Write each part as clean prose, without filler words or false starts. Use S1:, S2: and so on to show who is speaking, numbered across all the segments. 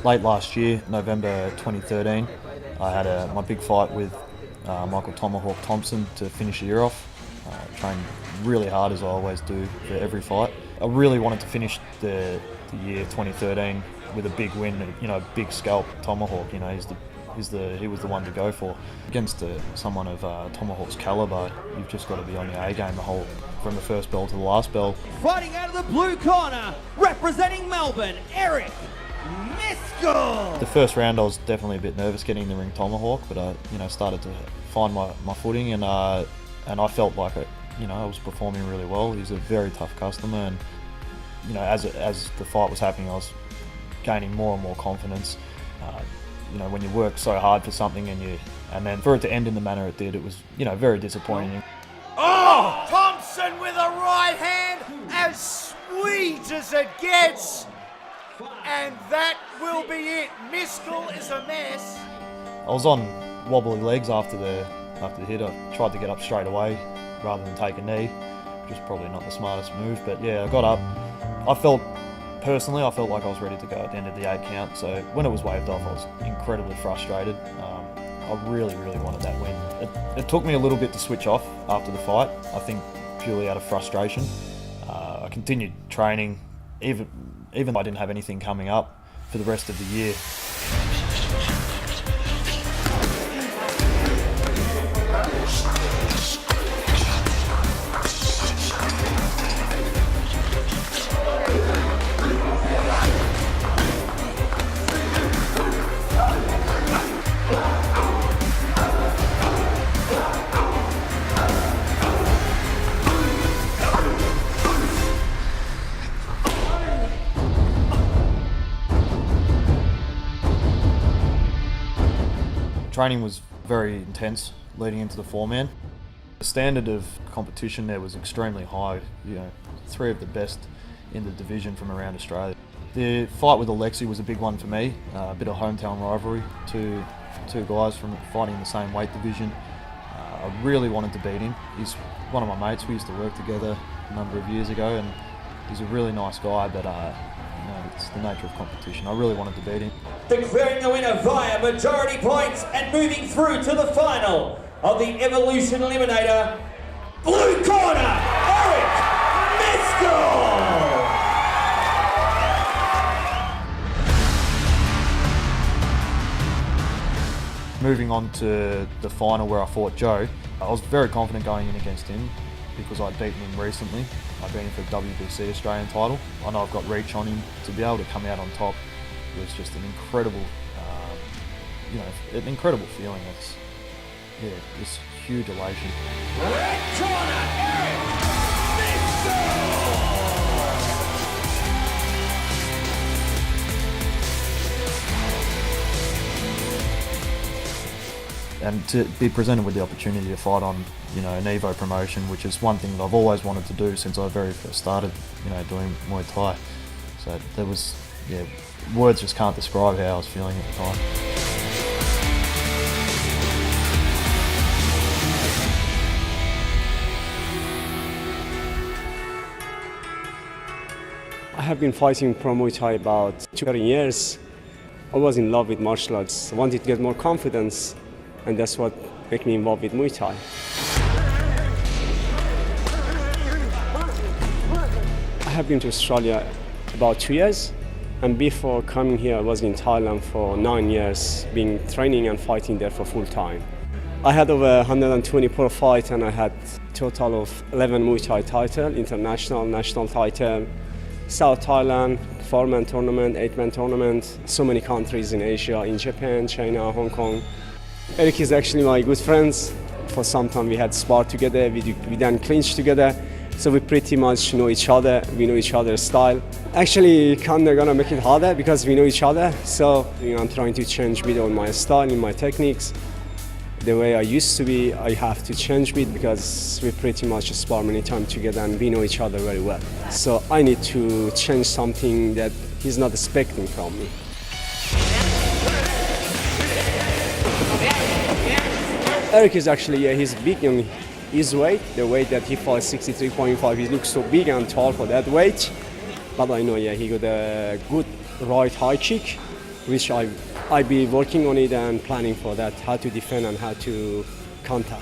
S1: Late last year, November 2013, I had my big fight with Michael Tomahawk Thompson to finish the year off. Trained really hard, as I always do for every fight. I really wanted to finish the year 2013 with a big win, a big scalp Tomahawk. He was the one to go for. Against someone of Tomahawk's calibre, you've just got to be on your A game from the first bell to the last bell.
S2: Fighting out of the blue corner, representing Melbourne, Erik Miskle.
S1: The first round I was definitely a bit nervous getting in the ring Tomahawk, but I started to find my footing, and I felt like I was performing really well. He's a very tough customer, and as the fight was happening, I was gaining more and more confidence. When you work so hard for something and then for it to end in the manner it did, it was very disappointing.
S3: Oh, Thompson with a right hand, as sweet as it gets. And that will be it. Miskle is a mess.
S1: I was on wobbly legs after the hit. I tried to get up straight away rather than take a knee, which was probably not the smartest move. But yeah, I got up. I felt like I was ready to go at the end of the 8 count. So when it was waved off, I was incredibly frustrated. I really wanted that win. It took me a little bit to switch off after the fight, I think purely out of frustration. I continued training, even though I didn't have anything coming up for the rest of the year. Training was very intense leading into the 4-man. The standard of competition there was extremely high. 3 of the best in the division from around Australia. The fight with Alexi was a big one for me. A bit of hometown rivalry. Two guys from fighting in the same weight division. I really wanted to beat him. He's one of my mates. We used to work together a number of years ago, and he's a really nice guy, but it's the nature of competition. I really wanted to beat him.
S2: Declaring the winner via majority points and moving through to the final of the Evolution Eliminator, blue corner, Erik Miskle!
S1: Moving on to the final where I fought Joe, I was very confident going in against him because I'd beaten him recently. I beat him for the WBC Australian title. I know I've got reach on him. To be able to come out on top was just an incredible, feeling. It's huge elation.
S2: Red corner, Erik Miskle!
S1: And to be presented with the opportunity to fight on, an Evo promotion, which is one thing that I've always wanted to do since I very first started, doing Muay Thai. So there was, words just can't describe how I was feeling at the time.
S4: I have been fighting pro Muay Thai about 20 years. I was in love with martial arts. I wanted to get more confidence, and that's what made me involved with Muay Thai. I have been to Australia about 2 years, and before coming here I was in Thailand for 9 years, being training and fighting there for full time. I had over 120 pro fights, and I had a total of 11 Muay Thai titles, international, national title, South Thailand, 4-man tournament, 8-man tournament, so many countries in Asia, in Japan, China, Hong Kong. Erik is actually my good friends. For some time we had spar together, we then clinch together. So we pretty much know each other, we know each other's style. Actually, kinda gonna make it harder because we know each other. So I'm trying to change a bit on my style, in my techniques. The way I used to be, I have to change a bit because we pretty much spar many times together and we know each other very well. So I need to change something that he's not expecting from me. Erik is actually, he's big on his weight, the weight that he fights 63.5, he looks so big and tall for that weight. But I know, he got a good right high kick. which I be working on it and planning for that, how to defend and how to counter.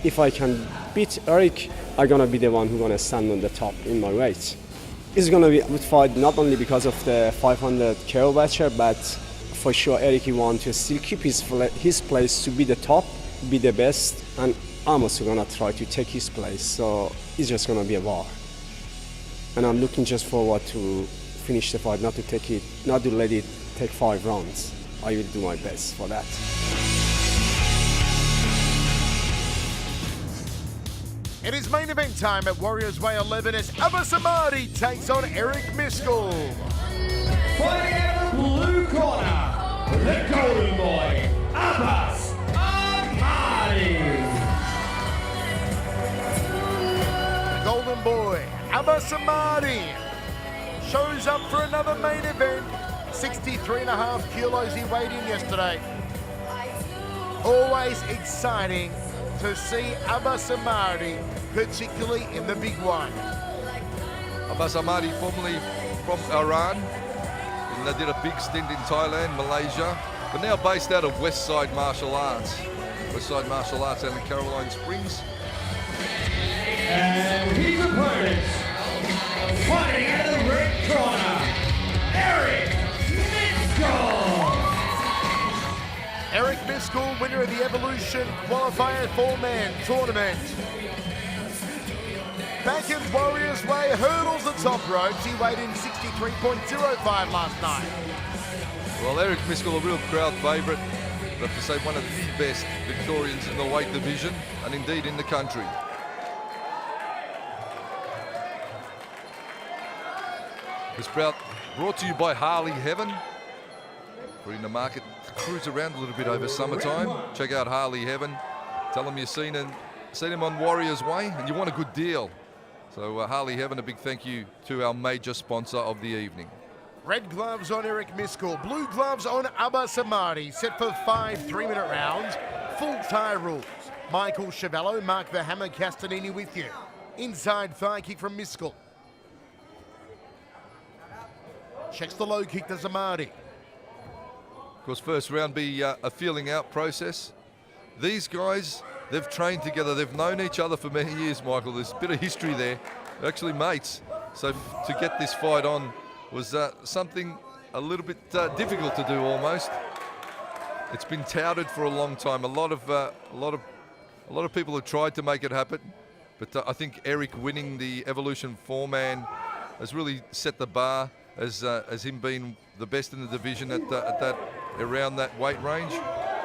S4: If I can beat Erik, I'm gonna be the one who's gonna stand on the top in my weight. It's gonna be a good fight, not only because of the 500 KO voucher, but for sure Erik he wants to still keep his place to be the top, be the best, and I'm also gonna try to take his place. So it's just gonna be a war, and I'm looking just forward to finish the fight, not to let it take 5 rounds. I will do my best for that.
S3: It is main event time at Warriors Way 11 as Abbas Ahmadi takes on Erik Miskle.
S2: Fighting out of the blue corner, the golden boy, Abbas Ahmadi.
S3: Golden boy, Abbas Ahmadi, shows up for another main event. 63.5 kilos he weighed in yesterday. Always exciting to see Abbas Ahmadi, particularly in the big one.
S5: Abbas Ahmadi, formerly from Iran, and did a big stint in Thailand, Malaysia, but now based out of Westside Martial Arts. Westside Martial Arts out in Caroline Springs.
S2: And his opponents, fighting out of the red corner, Erik Miskle.
S3: Erik Miskle, winner of the Evolution Qualifier 4-man tournament. Back in Warriors Way, hurdles the top ropes. He weighed in 63.05 last night.
S5: Well, Erik Miskle, a real crowd favourite. I have to say, one of the best Victorians in the weight division, and indeed in the country. This bout brought to you by Harley Heaven. We're in the market to cruise around a little bit over summertime. Check out Harley Heaven. Tell them you've seen him on Warriors Way and you want a good deal. So Harley Heaven, a big thank you to our major sponsor of the evening.
S3: Red gloves on Erik Miskle, blue gloves on Abbas Ahmadi. Set for 5 3-minute rounds. Full Thai rules. Michael Chavallo, Mark the Hammer Castanini with you. Inside thigh kick from Miskle. Checks the low kick to Ahmadi.
S5: Of course, first round be a feeling out process. These guys, they've trained together. They've known each other for many years, Michael. There's a bit of history there. They're actually mates. So to get this fight on was something a little bit difficult to do almost. It's been touted for a long time. A lot of people have tried to make it happen, but I think Erik winning the Evolution 4-man has really set the bar as him being the best in the division at that around that weight range.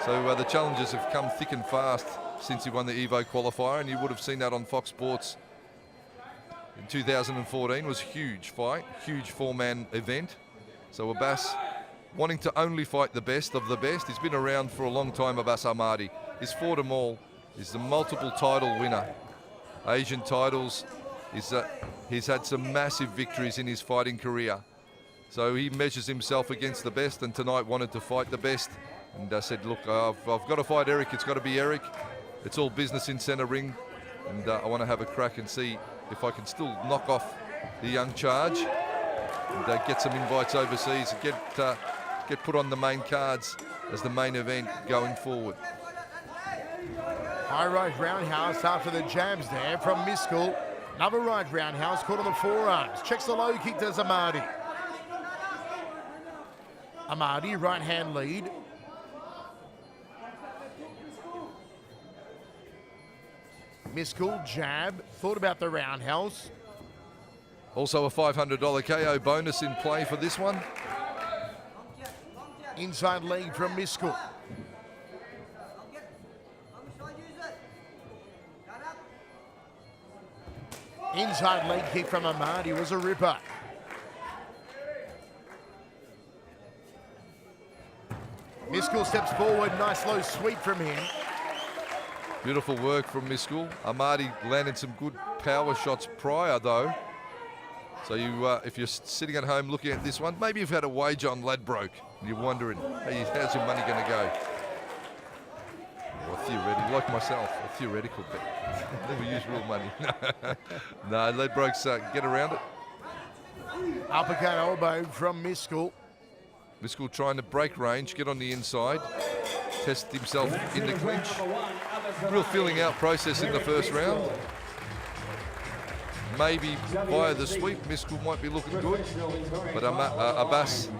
S5: So the challenges have come thick and fast since he won the Evo qualifier, and you would have seen that on Fox Sports in 2014. Was a huge fight, huge 4-man event. So Abbas wanting to only fight the best of the best. He's been around for a long time, Abbas Ahmadi. He's fought them all. He's the multiple title winner. Asian titles. He's had some massive victories in his fighting career. So he measures himself against the best, and tonight wanted to fight the best. And said, look, I've got to fight Erik. It's got to be Erik. It's all business in centre ring. And I want to have a crack and see if I can still knock off the young charge and get some invites overseas and get put on the main cards as the main event going forward.
S3: High right roundhouse after the jabs there from Miskle. Another right roundhouse caught on the forearms. Checks the low kick to Ahmadi. Ahmadi, right hand lead. Miskle, jab, thought about the roundhouse.
S5: Also a $500 KO bonus in play for this one.
S3: Inside leg from Miskle. Inside leg kick from Ahmadi was a ripper. Miskle steps forward, nice low sweep from him.
S5: Beautiful work from Miskle. Ahmadi landed some good power shots prior though. So you, if you're sitting at home looking at this one, maybe you've had a wager on Ladbroke and you're wondering, hey, how's your money going to go? Or theoretical, like myself, a theoretical bet. Never use real money. No, Ladbroke's get around it.
S3: Uppercut elbow from Miskle.
S5: Miskle trying to break range, get on the inside, test himself in the clinch. Real feeling out process in the first round. Maybe via the sweep, Miskle might be looking good, but Abbas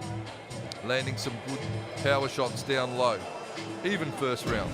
S5: landing some good power shots down low. Even first round.